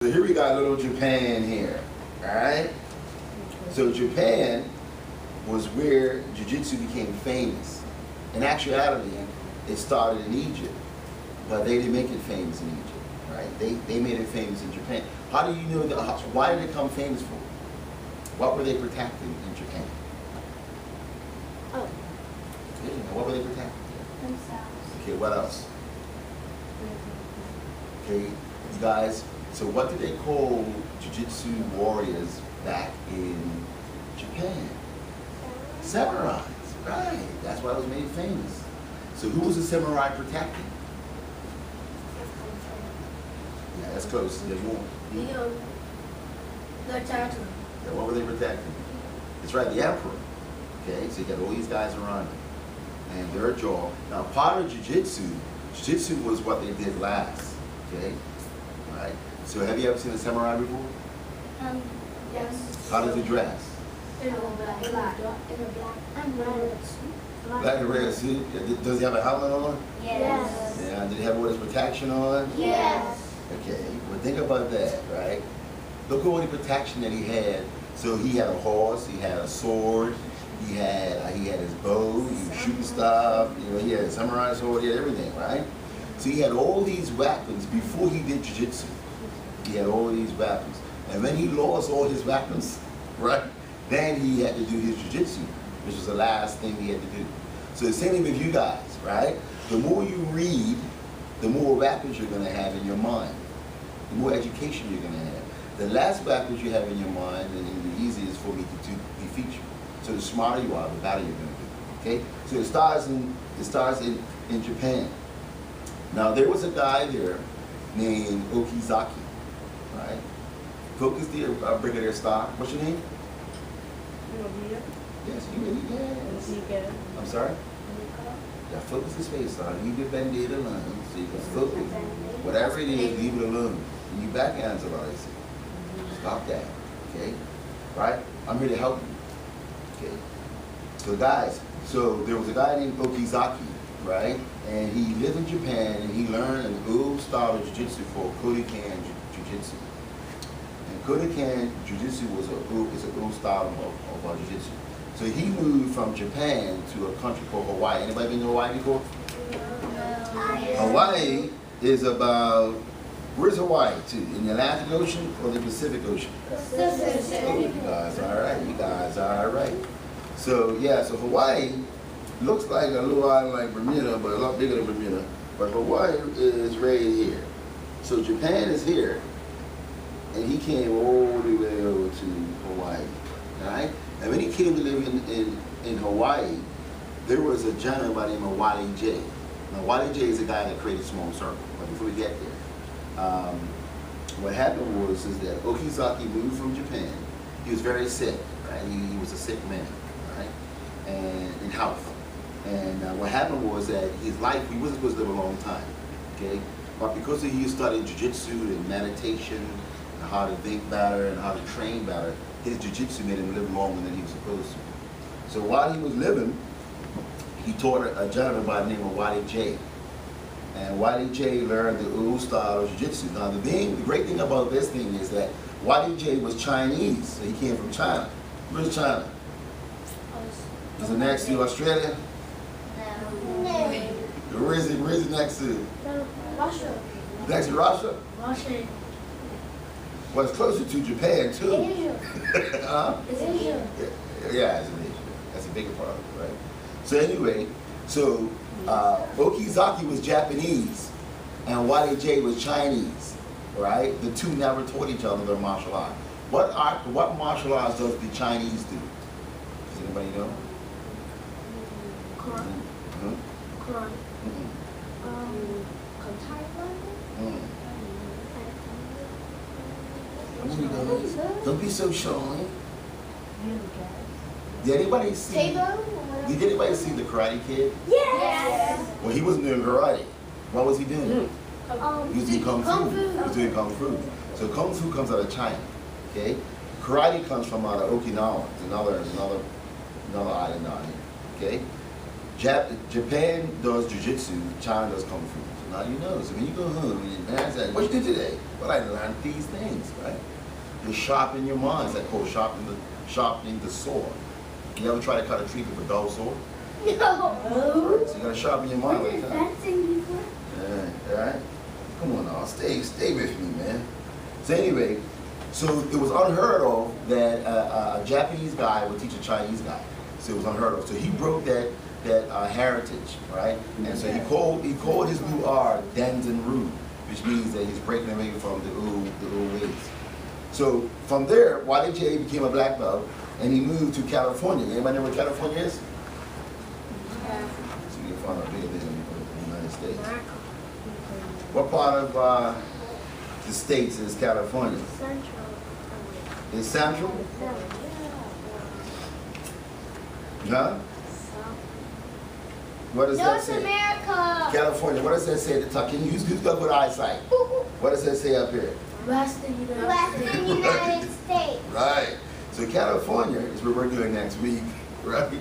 So here we got little Japan here, alright? So Japan was where Jiu-Jitsu became famous. In actuality, it started in Egypt, but they didn't make it famous in Egypt, right? They made it famous in Japan. How do you know that? Why did it become famous for? What were they protecting in Japan? Oh. Yeah, what were they protecting? Themselves. Okay, what else? Okay, you guys, so what did they call Jiu-Jitsu warriors back in Japan? Samurais, right. That's why it was made famous. So who was the samurai protecting? Yeah, that's close. There's more. The turtle. Yeah, what were they protecting? That's right, the emperor. Okay, so you got all these guys around him. And their jaw. Now part of Jiu-Jitsu was what they did last. Okay? Right? So have you ever seen a samurai before? Yes. How does it dress? In a black. In a black and red suit. Black and red suit. Does he have a helmet on? Yes. Yeah. Did he have all his protection on? Yes. Okay. Well, think about that, right? Look at all the protection that he had. So he had a horse. He had a sword. He had his bow. He was shooting stuff. You know, he had a samurai sword. He had everything, right? So he had all these weapons before he did Jiu-Jitsu. He had all these weapons. And when he lost all his weapons, right, then he had to do his Jiu-Jitsu, which was the last thing he had to do. So the same thing with you guys, right? The more you read, the more weapons you're going to have in your mind. The more education you're going to have. The less weapons you have in your mind, then the easier it is for me to defeat you. So the smarter you are, the better you're going to be. Okay? So it starts in Japan. Now there was a guy there named Okizaki, right? Focus the Brigadier Star. What's your name? Yes, you really can. I'm sorry? Yeah, focus his face on. Leave your bandana alone so you can focus. Whatever it is, leave it alone. And you backhands a lot, I see. Stop that. Okay? Right? I'm here to help you. Okay? So guys, so there was a guy named Okizaki, right? And he lived in Japan and he learned an old style of Jiu-Jitsu called Kodokan Jiu-Jitsu. And Kodokan Jiu-Jitsu is an old style of Jiu-Jitsu. So he moved from Japan to a country called Hawaii. Anybody been to Hawaii before? No. Hawaii is about, where's Hawaii to? In the Atlantic Ocean or the Pacific Ocean? Pacific. Oh, you guys are alright. You guys are alright. So yeah, so Hawaii looks like a little island like Bermuda, but a lot bigger than Bermuda. But Hawaii is right here. So Japan is here, and he came all the way over to Hawaii. Alright? And when he came to live in Hawaii, there was a gentleman by the name of Wally J. Now Wally J is the guy that created Small Circle. But before we get there, what happened was that Okizaki moved from Japan. He was very sick, right? He was a sick man, right? And in health. And what happened was that his life, he wasn't supposed to live a long time, okay? But because he studied Jiu-Jitsu and meditation, and how to think better and how to train better, his Jiu-Jitsu made him live longer than he was supposed to. So while he was living, he taught a gentleman by the name of Wally J. And Wally J learned the old style of Jiu-Jitsu. Now the great thing about this thing is that Wally J was Chinese, so he came from China. Where's China? Is it next to Australia? No. Where is it next to? Russia. Next to Russia? Russia. Well, it's closer to Japan too. Asia. Huh? It's Asia. Yeah, it's in Asia. That's a bigger part of it, right? So anyway, so Okizaki was Japanese and Wally J was Chinese, right? The two never taught each other their martial art. What martial arts does the Chinese do? Does anybody know? Karate. Mm-hmm. Karate. Don't be so shy. Did anybody see the Karate Kid? Yes. Well, he wasn't doing karate. What was he doing? He was doing kung fu. He was doing kung fu. So kung fu comes out of China. Okay? Karate comes from out of Okinawa. It's another island down here. Okay? Japan does Jiu-Jitsu, China does kung fu. Now you know. So when you go home and your man says, what you do today? Well, I learned these things, right? You're sharpening your mind. It's like called sharpening the sword. You ever try to cut a tree with a dull sword? No. So you gotta sharpen your mind What like is that. that thing before? Yeah, all right. Come on now, stay with me, man. So anyway, so it was unheard of that a Japanese guy would teach a Chinese guy. So it was unheard of. So he broke that heritage, right? And so he called his new art Danzen-ryu, which means that he's breaking away from the old ways. So from there, Wally J became a black belt, and he moved to California. Anybody know where California is? Yeah. So you can find out bigger than the United States. What part of the States is California? Central. Is Central? Huh? What does that North say? America. California. What does that say at the top? Can you use good with eyesight? What does that say up here? Western United States. Right. So California is where we're going next week, right?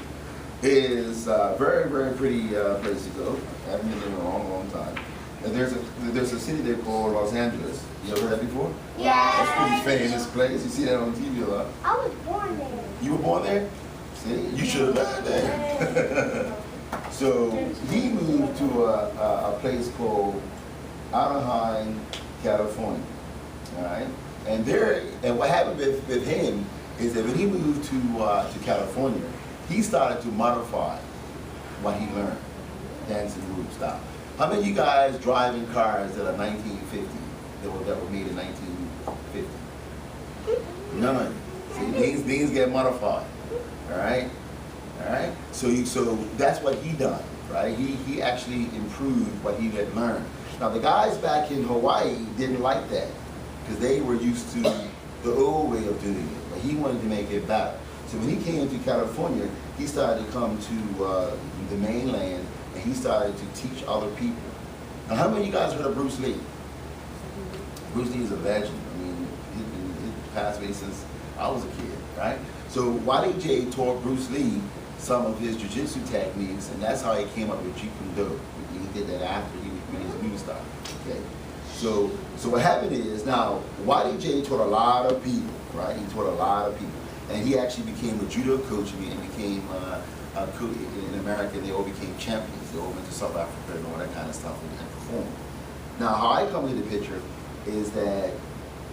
Is very, very pretty place to go. I haven't been there in a long, long time. And there's a city there called Los Angeles. You ever heard that before? Yeah. That's a pretty famous place. You see that on TV a lot. I was born there. You were born there? See, you should have learned there. So he moved to a place called Anaheim, California. All right, and what happened with him is that when he moved to California, he started to modify what he learned, Danzen-ryu style. How many of you guys driving cars that are 1950 that were made in 1950? None. See, things get modified. All right. All right, so that's what he done, right? He actually improved what he had learned. Now the guys back in Hawaii didn't like that because they were used to the old way of doing it, but he wanted to make it better. So when he came to California, he started to come to the mainland and he started to teach other people. Now how many of you guys heard of Bruce Lee? Bruce Lee is a legend. I mean, he passed away since I was a kid, right? So Wally J taught Bruce Lee some of his Jujitsu techniques, and that's how he came up with Jeet Kune Do. He did that after he was his new style. Okay. So what happened is now Wally J taught a lot of people, right? He taught a lot of people, and he actually became a judo coach and became a coach in America. They all became champions. They all went to South Africa and all that kind of stuff and performed. Now how I come into the picture is that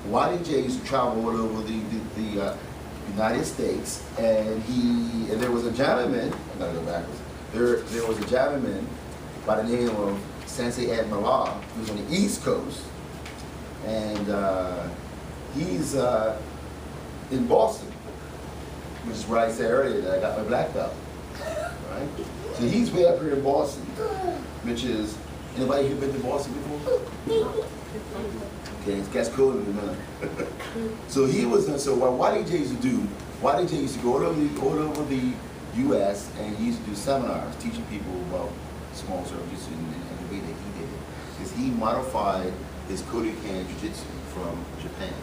Wally J used to travel all over the United States, and there was a gentleman. I'm gonna go backwards. There was a gentleman by the name of Sensei Ed Mallah, who's on the East Coast, and he's in Boston, which is where I said earlier that I got my black belt. Right? So he's way up here in Boston, which is anybody here been to Boston before? Okay, that's cool in a minute. So what Wally J used to do, Wally J used to go all over the U.S. and he used to do seminars teaching people about small circle jiu-jitsu and the way that he did it. Because he modified his Kodokan jiu-jitsu from Japan.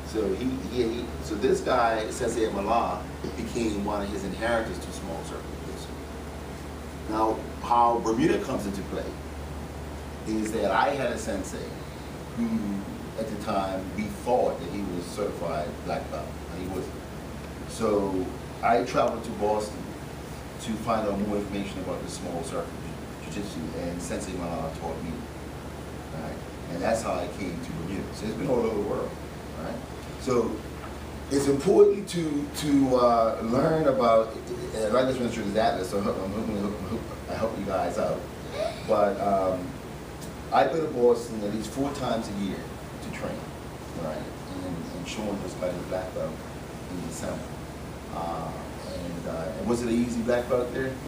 So so this guy, Sensei Mallah, became one of his inheritors to small circle jiu-jitsu. Now, how Bermuda comes into play is that I had a sensei who, at the time, we thought that he was certified black belt, and he wasn't. So I traveled to Boston to find out more information about the small circle jiu-jitsu, and Sensei Malala taught me, right? And that's how I came to Bermuda. So it's been all over the world, right? So it's important to learn about. I just went through this atlas, so I help you guys out. But I go to Boston at least 4 times a year to train, right? And Sean was like a black belt in December. And was it an easy black belt there?